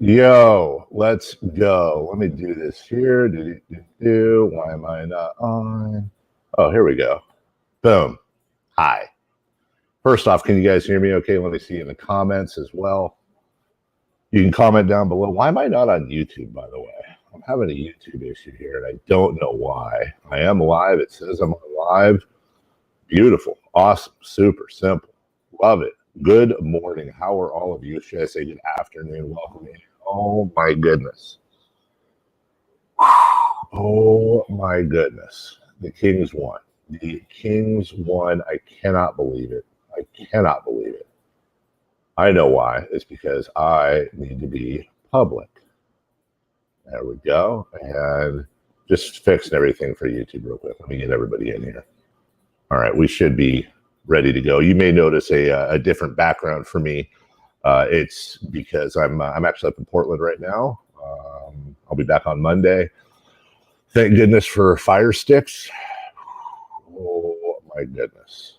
Yo, let's go. Let me do this here. Why am I not on? Oh, here we go. Boom. Hi. First off, can you guys hear me okay? Let me see in the comments as well. You can comment down below. Why am I not on YouTube, by the way? I'm having a YouTube issue here, and I don't know why. I am live. It says I'm live. Beautiful. Awesome. Super simple. Love it. Good morning. How are all of you? Should I say good afternoon? Welcome in. Oh, my goodness. Oh, my goodness. The Kings won. The Kings won. I cannot believe it. I cannot believe it. I know why. It's because I need to be public. There we go. And just fixing everything for YouTube real quick. Let me get everybody in here. All right. We should be ready to go. You may notice a different background for me. It's because I'm actually up in Portland right now. I'll be back on Monday. Thank goodness for Fire Sticks. Oh my goodness.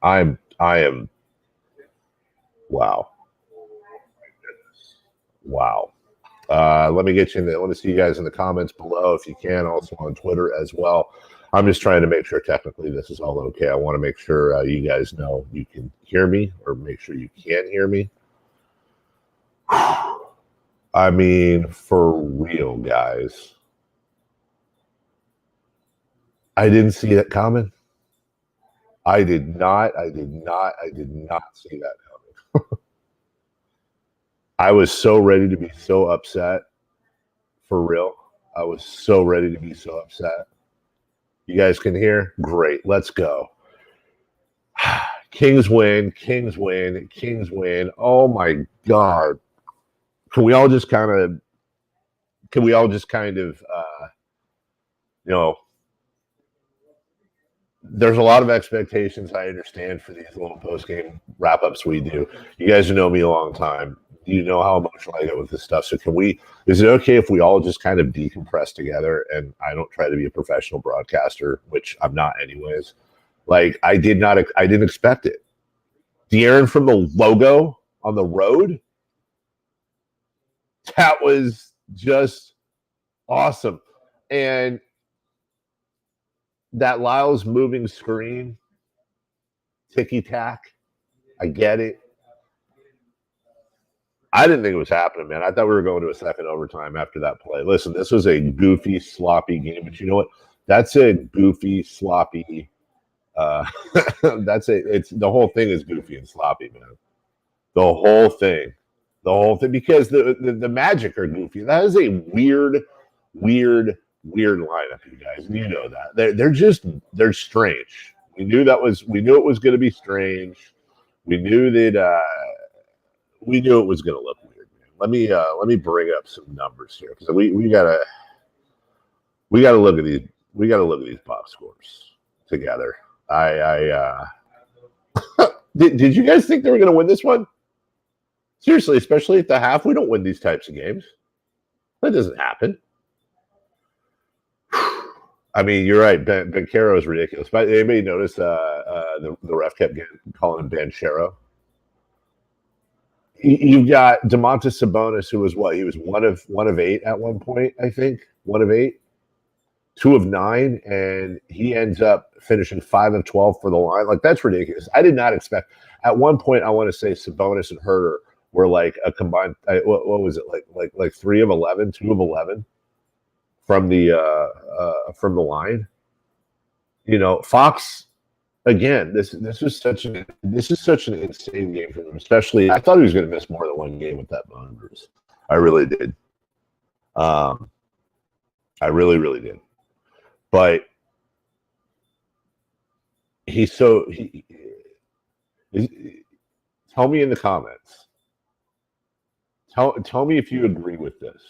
I am. Wow. Wow. Let me get you in there. Let me see you guys in the comments below if you can. Also on Twitter as well. I'm just trying to make sure technically this is all okay. I want to make sure you guys know you can hear me, or make sure you can hear me. I mean, for real, guys. I didn't see it coming. I did not see that coming. I was so ready to be so upset. For real. I was so ready to be so upset. You guys can hear? Great. Let's go. Kings win. Kings win. Kings win. Oh my God. Can we all just kind of, you know, there's a lot of expectations, I understand, for these little post-game wrap-ups we do. You guys know me a long time. you know how emotional I get with this stuff. So is it okay if we all just kind of decompress together and I don't try to be a professional broadcaster, which I'm not anyways. Like I didn't expect it. De'Aaron from the logo on the road. That was just awesome. And that Lyles moving screen, ticky-tack, I get it. I didn't think it was happening, man. I thought we were going to a second overtime after that play. Listen, this was a goofy, sloppy game, but you know what? That's a goofy, sloppy. It's the whole thing is goofy and sloppy, man. The whole thing, because the Magic are goofy. That is a weird lineup, you guys. And you know that they're strange. We knew it was going to be strange. We knew that it was going to look weird, man. Let me bring up some numbers here because we gotta look at these box scores together. Did you guys think they were going to win this one? Seriously, especially at the half, we don't win these types of games. That doesn't happen. I mean, you're right. Banchero is ridiculous. But anybody notice the ref kept calling him Banchero? You've got Domantas Sabonis, who was what? He was one of 8 at one point, I think. 1 of 8. 2 of 9, and he ends up finishing 5 of 12 for the line. Like, that's ridiculous. I did not expect. At one point, I want to say Sabonis and Herter were like a combined. What was it like 3 of 11, 2 of 11 from the line. You know, Fox. Again, this is such an insane game for them. Especially, I thought he was going to miss more than one game with that bone bruise. I really did. I really did. But tell me in the comments. Tell me if you agree with this.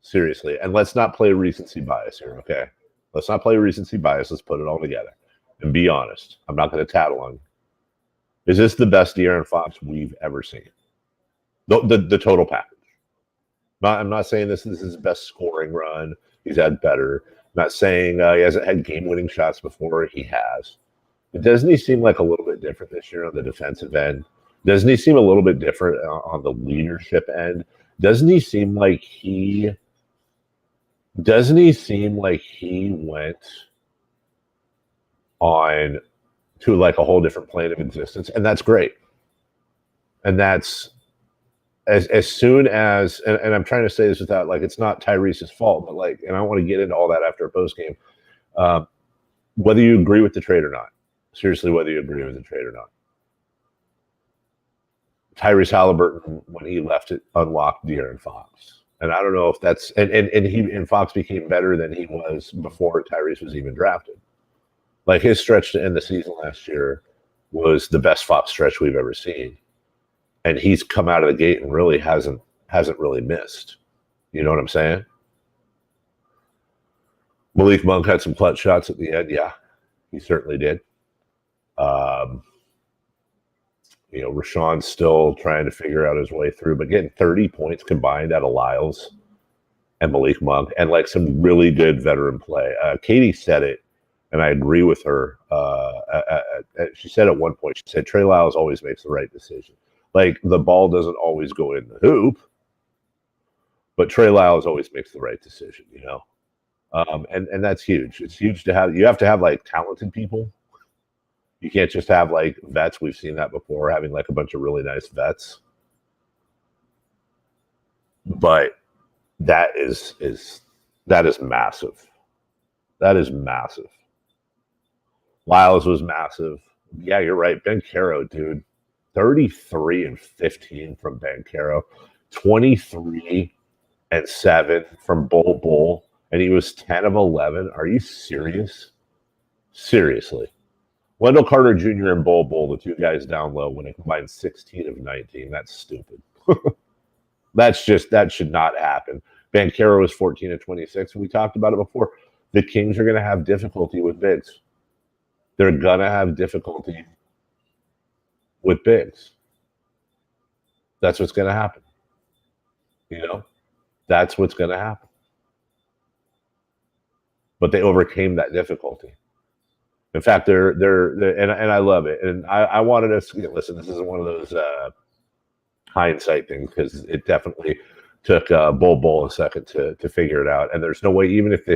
Seriously. And let's not play recency bias here, okay? Let's not play recency bias. Let's put it all together. And be honest. I'm not going to tattle on you. Is this the best De'Aaron Fox we've ever seen? The total package. I'm not saying this is his best scoring run. He's had better. I'm not saying he hasn't had game-winning shots before. He has. But doesn't he seem like a little bit different this year on the defensive end? Doesn't he seem a little bit different on the leadership end? Doesn't he seem like he went on to like a whole different plane of existence? And that's great. And that's as soon as, and I'm trying to say this without, like, it's not Tyrese's fault, but like, and I want to get into all that after a post game. Whether you agree with the trade or not, seriously, whether you agree with the trade or not, Tyrese Halliburton, when he left, it unlocked De'Aaron Fox. And I don't know if that's, and Fox became better than he was before Tyrese was even drafted. Like, his stretch to end the season last year was the best Fox stretch we've ever seen. And he's come out of the gate and really hasn't really missed. You know what I'm saying? Malik Monk had some clutch shots at the end. Yeah, he certainly did. You know, Rashawn's still trying to figure out his way through, but getting 30 points combined out of Lyles and Malik Monk and like some really good veteran play. Katie said it, and I agree with her. She said at one point, she said, Trey Lyles always makes the right decision. Like, the ball doesn't always go in the hoop, but Trey Lyles always makes the right decision, you know? And that's huge. It's huge to have. You have to have, like, talented people. You can't just have, like, vets. We've seen that before, having, like, a bunch of really nice vets. But that is massive. That is massive. Lyles was massive. Yeah, you're right. Banchero, dude. 33 and 15 from Banchero. 23 and 7 from Bull. And he was 10 of 11. Are you serious? Seriously. Wendell Carter Jr. and Bull, the two guys down low, when it combined 16 of 19. That's stupid. That should not happen. Banchero was 14 of 26. We talked about it before. The Kings are going to have difficulty with bigs. They're going to have difficulty with bigs. That's what's going to happen. You know, that's what's going to happen. But they overcame that difficulty. In fact, they're and I love it. And I wanted us to listen. This isn't one of those hindsight things because it definitely took Bull a second to figure it out. And there's no way, even if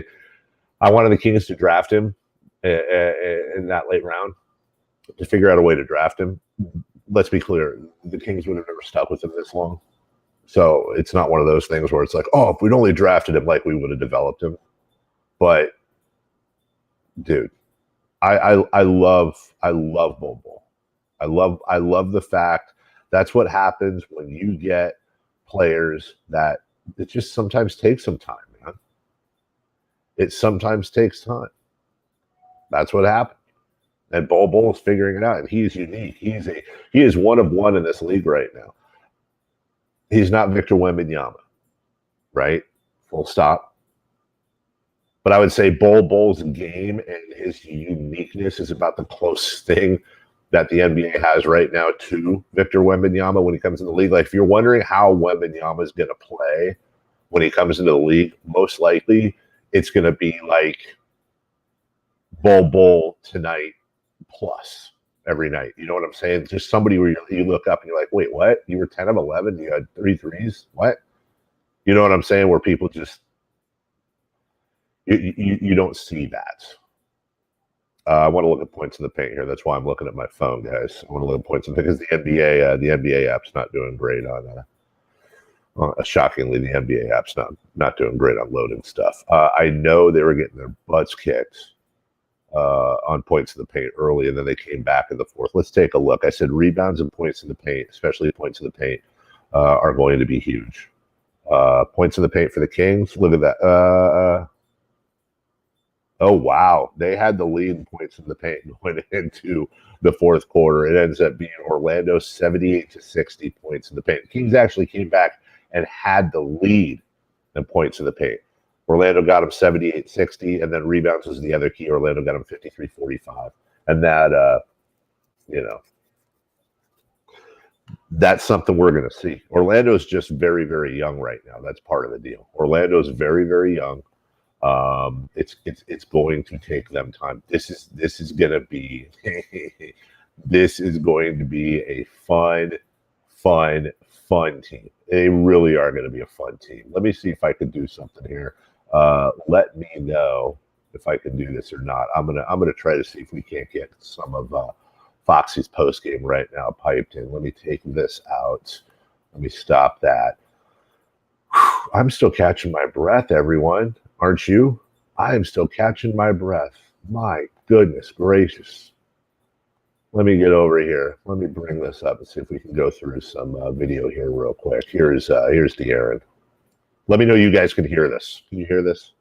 I wanted the Kings to draft him in that late round, to figure out a way to draft him. Let's be clear, the Kings would have never stuck with him this long. So it's not one of those things where it's like, oh, if we'd only drafted him, like we would have developed him. But dude, I love Bull. I love the fact that's what happens when you get players that it just sometimes takes some time, man. It sometimes takes time. That's what happened. And Bull is figuring it out, and he's unique. He is one of one in this league right now. He's not Victor Wembanyama, right? Full stop. But I would say Bull's game and his uniqueness is about the closest thing that the NBA has right now to Victor Wembanyama when he comes in the league. Like, if you're wondering how Wembanyama is going to play when he comes into the league, most likely it's going to be like Bull tonight plus every night. You know what I'm saying? Just somebody where you look up and you're like, wait, what? You were 10 of 11? You had 3 threes? What? You know what I'm saying? Where people just, you don't see that. I want to look at points in the paint here. That's why I'm looking at my phone, guys. I want to look at points in the paint because the NBA app's not doing great on shockingly, the NBA app's not doing great on loading stuff. I know they were getting their butts kicked on points in the paint early, and then they came back in the fourth. Let's take a look. I said rebounds and points in the paint, especially points in the paint, are going to be huge. Points in the paint for the Kings. Look at that. Oh, wow. They had the lead in points in the paint going into the fourth quarter. It ends up being Orlando 78-60 points in the paint. The Kings actually came back and had the lead in points in the paint. Orlando got him 78-60, and then rebounds was the other key. Orlando got him 53-45. And that, that's something we're going to see. Orlando's just very, very young right now. That's part of the deal. Orlando's very, very young. It's going to take them time. This is going to be a fun team. They really are going to be a fun team. Let me see if I can do something here. Let me know if I can do this or not. I'm gonna try to see if we can't get some of Foxy's post game right now piped in. Let me take this out. Let me stop that. I'm still catching my breath, everyone. Aren't you? I am still catching my breath. My goodness gracious. Let me get over here. Let me bring this up and see if we can go through some video here real quick. Here's De'Aaron. Let me know you guys can hear this. Can you hear this?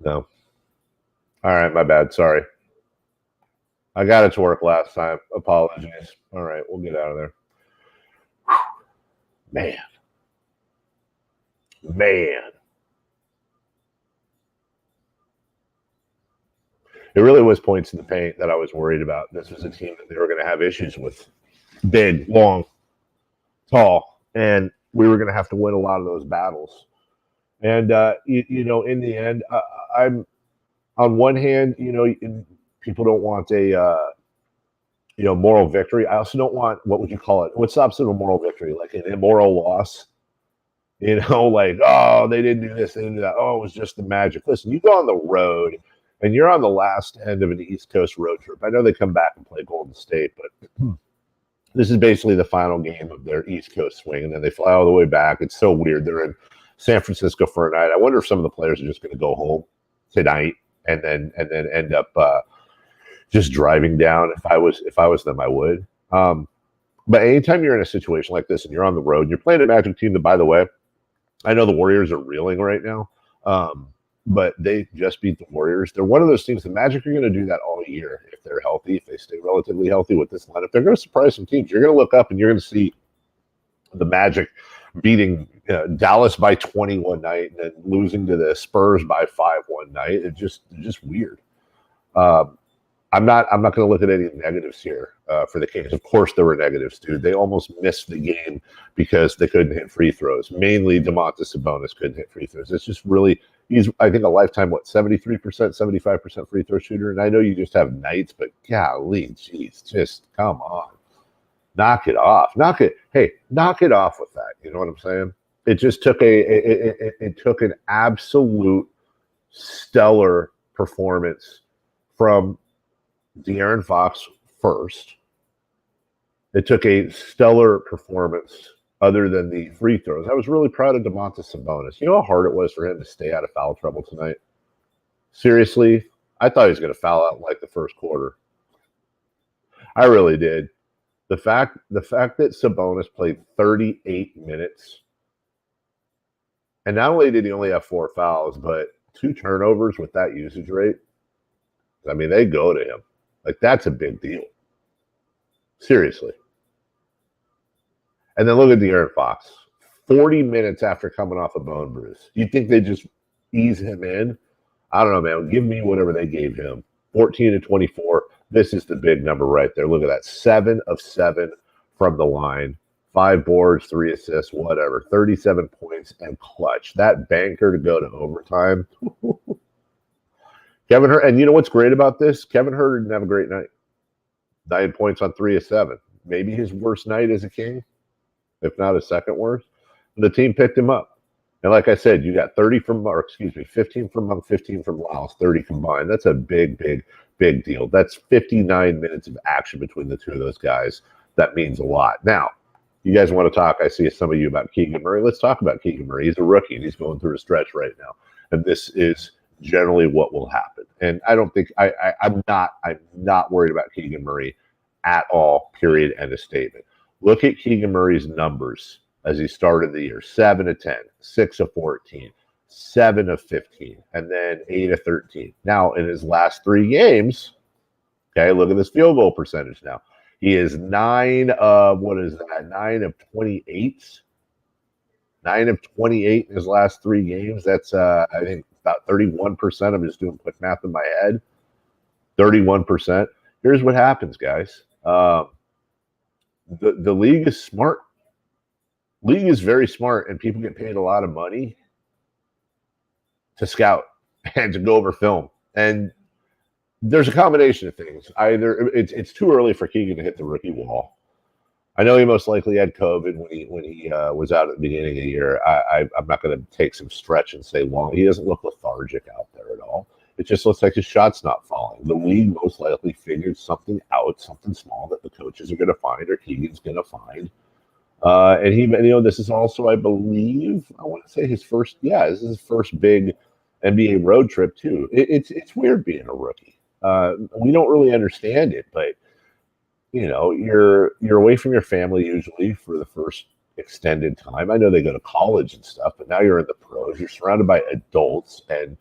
No. All right, my bad. Sorry. I got it to work last time. Apologies. All right, we'll get out of there. Man. It really was points in the paint that I was worried about. This was a team that they were going to have issues with. Big, long, tall, and we were going to have to win a lot of those battles. And, in the end, I'm on one hand, people don't want a, moral victory. I also don't want, what would you call it? What's the opposite of a moral victory? Like an immoral loss? Like, oh, they didn't do this, they didn't do that. Oh, it was just the magic. Listen, you go on the road and you're on the last end of an East Coast road trip. I know they come back and play Golden State, but this is basically the final game of their East Coast swing, and then they fly all the way back. It's so weird. They're in San Francisco for a night. I wonder if some of the players are just going to go home tonight and then end up just driving down. If I was them, I would. But anytime you're in a situation like this and you're on the road, you're playing a Magic team that, by the way, I know the Warriors are reeling right now. but they just beat the Warriors. They're one of those teams. The Magic are going to do that all year if they're healthy, if they stay relatively healthy with this lineup. They're going to surprise some teams. You're going to look up and you're going to see the Magic beating Dallas by 20 one night and then losing to the Spurs by 5 one night. It's just weird. I'm not going to look at any negatives here for the Kings. Of course, there were negatives, dude. They almost missed the game because they couldn't hit free throws. Mainly, Domantas Sabonis couldn't hit free throws. It's just really, he's, I think, a lifetime, 73%, 75% free throw shooter. And I know you just have nights, but golly, geez, just come on. Knock it off. Knock it off with that. You know what I'm saying? It just took it took an absolute stellar performance from De'Aaron Fox first. It took a stellar performance other than the free throws. I was really proud of Domantas Sabonis. You know how hard it was for him to stay out of foul trouble tonight? Seriously, I thought he was going to foul out in like the first quarter. I really did. The fact that Sabonis played 38 minutes, and not only did he only have 4 fouls, but 2 turnovers with that usage rate, I mean, they go to him. Like, that's a big deal. Seriously. And then look at De'Aaron Fox. 40 minutes after coming off a bone bruise. You think they just ease him in? I don't know, man. Give me whatever they gave him. 14 to 24. This is the big number right there. Look at that. 7 of 7 from the line. 5 boards, 3 assists, whatever. 37 points and clutch. That banker to go to overtime. Kevin Huerter, and you know what's great about this? Kevin Huerter didn't have a great night. 9 points on 3 of 7. Maybe his worst night as a King, if not his second worst. The team picked him up. And like I said, you got 15 from Monk, 15 from Lyles, 30 combined. That's a big deal. That's 59 minutes of action between the two of those guys. That means a lot. Now, you guys want to talk, I see some of you, about Keegan Murray. Let's talk about Keegan Murray. He's a rookie, and he's going through a stretch right now. And this is generally what will happen. And I don't think I'm not worried about Keegan Murray at all, period, end of statement. Look at Keegan Murray's numbers as he started the year. 7 of 10, 6 of 14, 7 of 15, and then 8 of 13. Now, in his last 3 games, okay, look at this field goal percentage now. He is 9 of 28. 9 of 28 in his last 3 games. That's, I think, about 31%. I'm just doing quick math in my head. 31%. Here's what happens, guys. The league is smart. League is very smart, and people get paid a lot of money to scout and to go over film. And there's a combination of things. Either it's too early for Keegan to hit the rookie wall. I know he most likely had COVID when he was out at the beginning of the year. I'm not going to take some stretch and say long. He doesn't look lethargic out there at all. It just looks like his shot's not falling. The league most likely figured something out, something small that the coaches are going to find or Keegan's going to find. And he, this is also, I believe, I want to say this is his first big NBA road trip too. It's weird being a rookie. We don't really understand it, but you're away from your family usually for the first extended time. I know they go to college and stuff, but now you're in the pros. You're surrounded by adults, and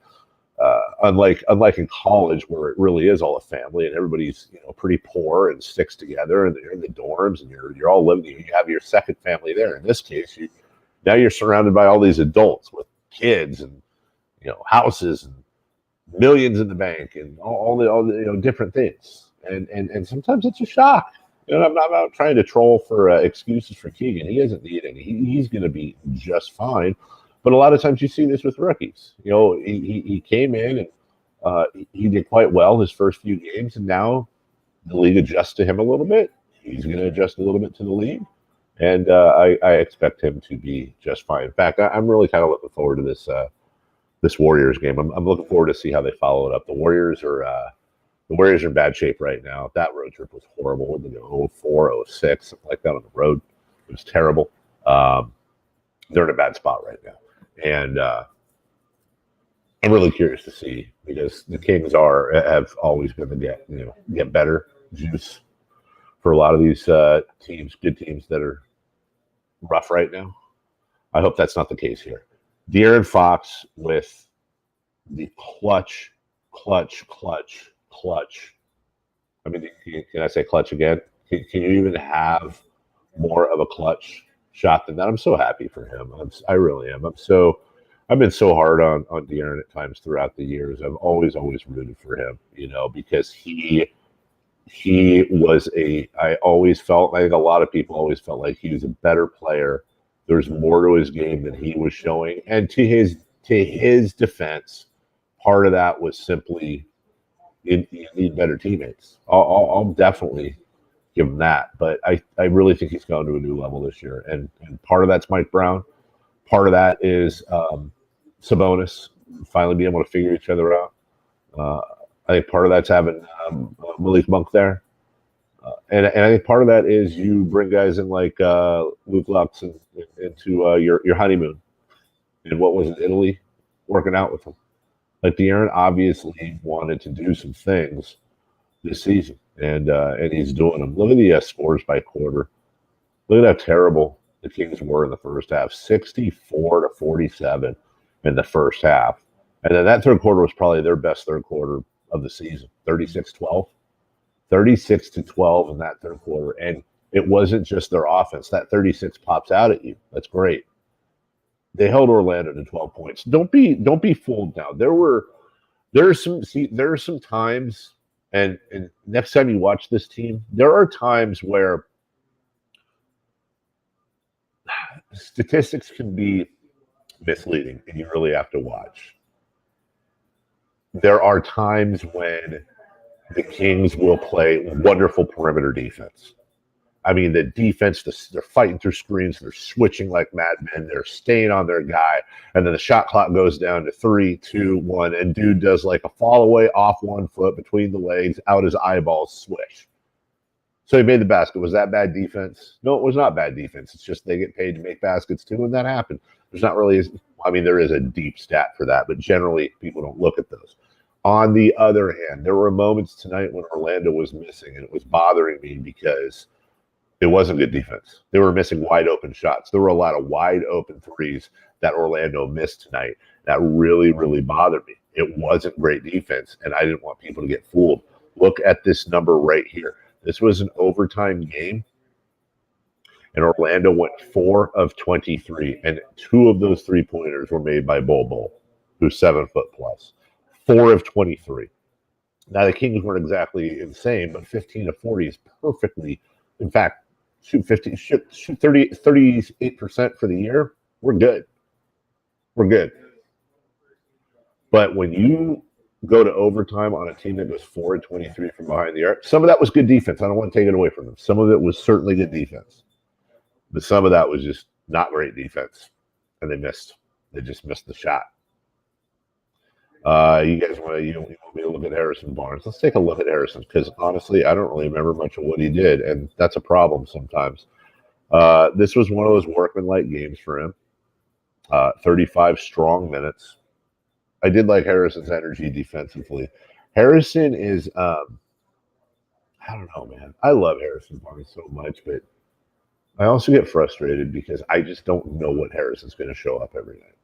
unlike in college where it really is all a family and everybody's pretty poor and sticks together, and they're in the dorms and you're all living. You have your second family there. In this case, now you're surrounded by all these adults with kids and houses and millions in the bank and all the different things. And sometimes it's a shock. I'm not trying to troll for excuses for Keegan. He doesn't need any. He's going to be just fine. But a lot of times you see this with rookies. He came in and he did quite well his first few games, and now the league adjusts to him a little bit. He's going to adjust a little bit to the league, and I expect him to be just fine. In fact, I'm really kind of looking forward to this Warriors game. I'm looking forward to see how they follow it up. The Warriors are in bad shape right now. That road trip was horrible. They go 0-4, 0-6, something like that on the road. It was terrible. They're in a bad spot right now. And I'm really curious to see, because the Kings have always been the get better juice for a lot of these teams, good teams that are rough right now. I hope that's not the case here. De'Aaron Fox with the clutch. I mean, can I say clutch again? Can you even have more of a clutch shot than that? I'm so happy for him. I really am. I've been so hard on De'Aaron at times throughout the years. I've always rooted for him, because he was I always felt, I think a lot of people always felt like he was a better player. There's more to his game than he was showing. And to his defense, part of that was simply you need better teammates. I'll definitely give him that. But I really think he's gone to a new level this year. And part of that's Mike Brown. Part of that is Sabonis finally being able to figure each other out. I think part of that's having Malik Monk there. And I think part of that is you bring guys in like Luke Lux into your honeymoon. And what was it, Italy? Working out with him. Like De'Aaron obviously wanted to do some things this season, and he's doing them. Look at the scores by quarter. Look at how terrible the Kings were in the first half, 64-47 in the first half. And then that third quarter was probably their best third quarter of the season, 36-12. 36-12 in that third quarter. And it wasn't just their offense. That 36 pops out at you. That's great. They held Orlando to 12 points. Don't be fooled now. There are some times, and next time you watch this team, there are times where statistics can be misleading, and you really have to watch. There are times when the Kings will play wonderful perimeter defense. I mean, the defense, they're fighting through screens. They're switching like madmen. They're staying on their guy. And then the shot clock goes down to 3, 2, 1. And dude does like a fall away off 1 foot between the legs, out his eyeballs, swish. So he made the basket. Was that bad defense? No, it was not bad defense. It's just they get paid to make baskets too, and that happened. There's not really, there is a deep stat for that, but generally people don't look at those. On the other hand, there were moments tonight when Orlando was missing, and it was bothering me because it wasn't good defense. They were missing wide open shots. There were a lot of wide open threes that Orlando missed tonight. That really, really bothered me. It wasn't great defense, and I didn't want people to get fooled. Look at this number right here. This was an overtime game, and Orlando went 4 of 23, and 2 of those 3-pointers were made by Bol, who's 7 foot plus. 4 of 23. Now, the Kings weren't exactly insane, but 15 of 40 is perfectly, in fact, shoot 38% for the year. We're good. But when you go to overtime on a team that goes 4 of 23 from behind the arc, some of that was good defense. I don't want to take it away from them. Some of it was certainly good defense. But some of that was just not great defense. And they missed. They just missed the shot. You guys want me to look at Harrison Barnes? Let's take a look at Harrison, because honestly, I don't really remember much of what he did, and that's a problem sometimes. This was one of those workmanlike games for him. 35 strong minutes. I did like Harrison's energy defensively. Harrison is, I don't know, man. I love Harrison Barnes so much, but I also get frustrated because I just don't know what Harrison's going to show up every night.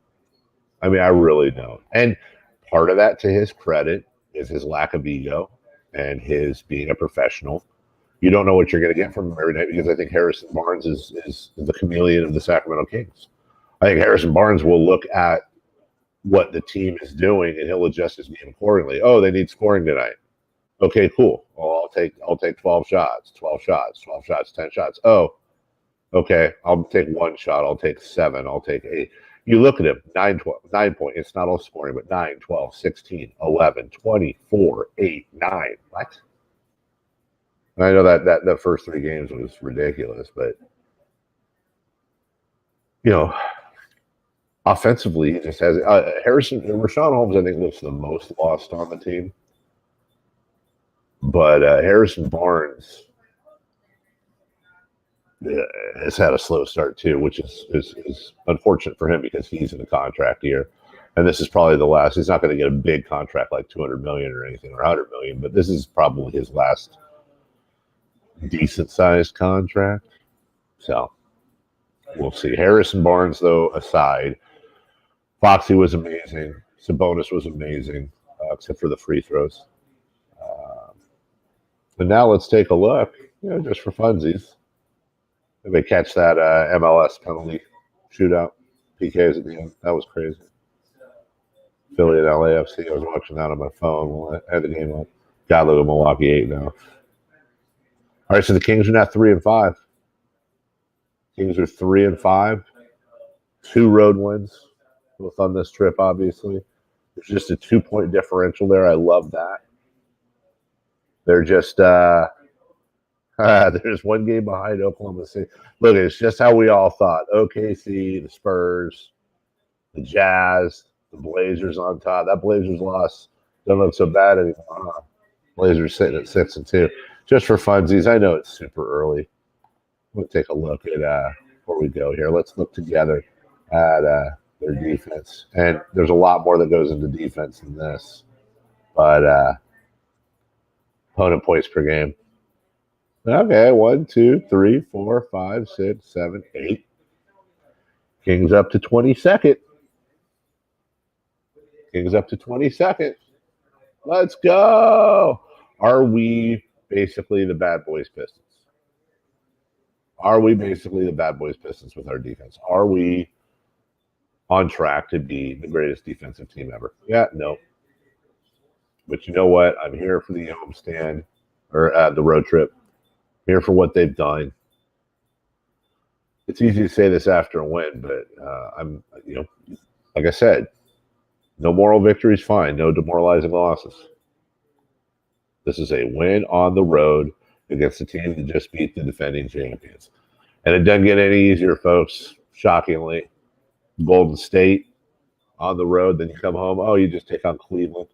I mean, I really don't. And part of that, to his credit, is his lack of ego and his being a professional. You don't know what you're going to get from him every night, because I think Harrison Barnes is the chameleon of the Sacramento Kings. I think Harrison Barnes will look at what the team is doing and he'll adjust his game accordingly. Oh, they need scoring tonight. Okay, cool. Well, I'll take 12 shots, 10 shots. Oh, okay, I'll take 1 shot. I'll take 7. I'll take 8. You look at him, 9 points. It's not all scoring, but 9, 12, 16, 11, 24, 8, 9. What? And I know that the first 3 games was ridiculous, but, offensively, he just has Rashawn Holmes, I think, looks the most lost on the team. But Harrison Barnes has had a slow start too, which is unfortunate for him because he's in a contract year, and this is probably the last. He's not going to get a big contract like $200 million or anything, or $100 million, but this is probably his last decent-sized contract. So we'll see. Harrison Barnes, though, aside, Foxy was amazing. Sabonis was amazing, except for the free throws. And now let's take a look, just for funsies. Maybe catch that MLS penalty shootout. PKs at the end. That was crazy. Philly and LAFC. I was watching that on my phone when I had the game up. God, look at Milwaukee 8 now. All right, so the Kings are now 3-5. Kings are 3-5. 2 road wins, both on this trip, obviously. There's just a 2-point differential there. I love that. They're just there's 1 game behind Oklahoma City. Look, it's just how we all thought. OKC, the Spurs, the Jazz, the Blazers on top. That Blazers loss don't look so bad anymore. Huh? Blazers sitting at 6-2. Just for funsies, I know it's super early. We'll take a look at before we go here. Let's look together at their defense. And there's a lot more that goes into defense than this. But opponent points per game. Okay, 1, 2, 3, 4, 5, 6, 7, 8. Kings up to 22nd. Kings up to 22nd. Let's go. Are we basically the bad boys Pistons? Are we basically the bad boys Pistons with our defense? Are we on track to be the greatest defensive team ever? Yeah, no. But you know what? I'm here for the homestand or the road trip. I'm here for what they've done. It's easy to say this after a win, but I'm, like I said, no moral victories, fine. No demoralizing losses. This is a win on the road against a team that just beat the defending champions. And it doesn't get any easier, folks, shockingly. Golden State on the road, then you come home. Oh, you just take on Cleveland.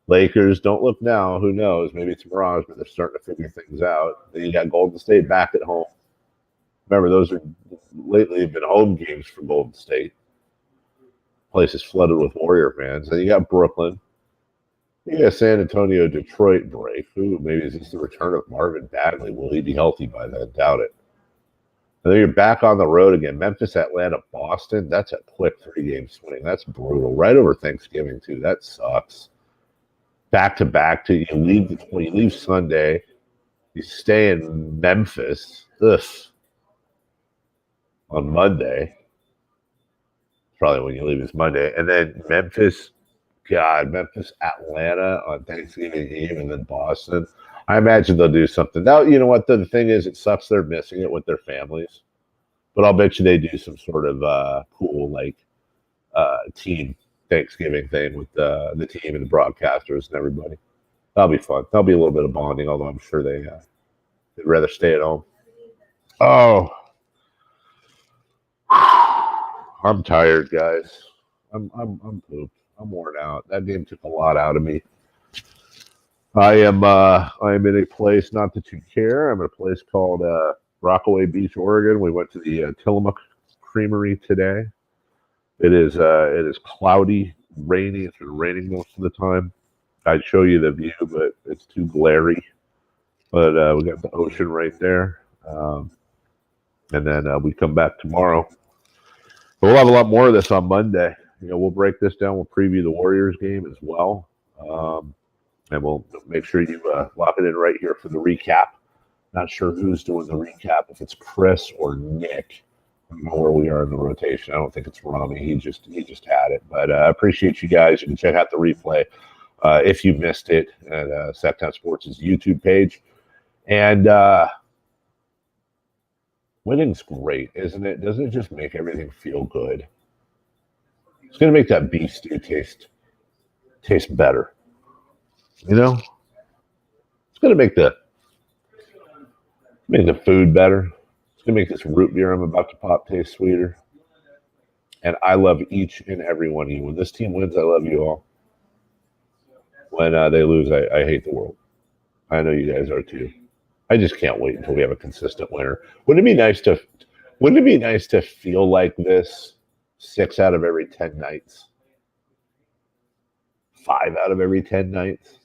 Lakers, don't look now. Who knows? Maybe it's a mirage, but they're starting to figure things out. Then you got Golden State back at home. Remember, those are lately have been home games for Golden State. Place is flooded with Warrior fans. Then you got Brooklyn. You got San Antonio, Detroit break. Ooh, maybe is this the return of Marvin Bagley? Will he be healthy by then? Doubt it. And then you're back on the road again. Memphis, Atlanta, Boston. That's a quick 3-game swing. That's brutal. Right over Thanksgiving, too. That sucks. Back to back to you leave Sunday. You stay in Memphis. On Monday. Probably when you leave is Monday. And then Memphis, Atlanta on Thanksgiving Eve, and then Boston. I imagine they'll do something. Now, you know what? The thing is, it sucks they're missing it with their families. But I'll bet you they do some sort of cool, team Thanksgiving thing with the team and the broadcasters and everybody. That'll be fun. That'll be a little bit of bonding, although I'm sure they'd rather stay at home. Oh, I'm tired, guys. I'm pooped. I'm worn out. That game took a lot out of me. I am in a place, not that you care. I'm in a place called Rockaway Beach, Oregon. We went to the Tillamook Creamery today. It is cloudy, rainy. It's been raining most of the time. I'd show you the view, but it's too glary. But we got the ocean right there. And then we come back tomorrow. But we'll have a lot more of this on Monday. We'll break this down. We'll preview the Warriors game as well. And we'll make sure you lock it in right here for the recap. Not sure who's doing the recap, if it's Chris or Nick. I don't know where we are in the rotation. I don't think it's Rami. He just had it. But I appreciate you guys. You can check out the replay if you missed it at Sactown Sports' YouTube page. And winning's great, isn't it? Doesn't it just make everything feel good? It's going to make that beef stew taste better. It's going to make the food better. It's going to make this root beer I'm about to pop taste sweeter. And I love each and every one of you. When this team wins, I love you all. When they lose, I hate the world. I know you guys are too. I just can't wait until we have a consistent winner. Wouldn't it be nice to feel like this 6 out of every 10 nights? 5 out of every 10 nights?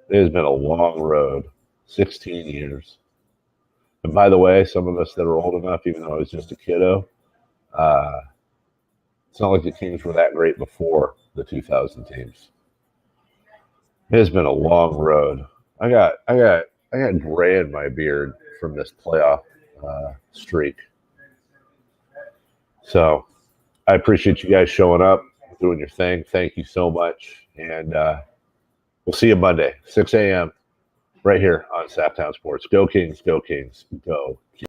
It has been a long road, 16 years. And by the way, some of us that are old enough, even though I was just a kiddo, It's not like the Kings were that great before the 2000 teams. It has been a long road. I got gray in my beard from this playoff streak. So I appreciate you guys showing up, doing your thing. Thank you so much. And we'll see you Monday, 6 a.m. right here on Sactown Sports. Go Kings, go Kings, go Kings.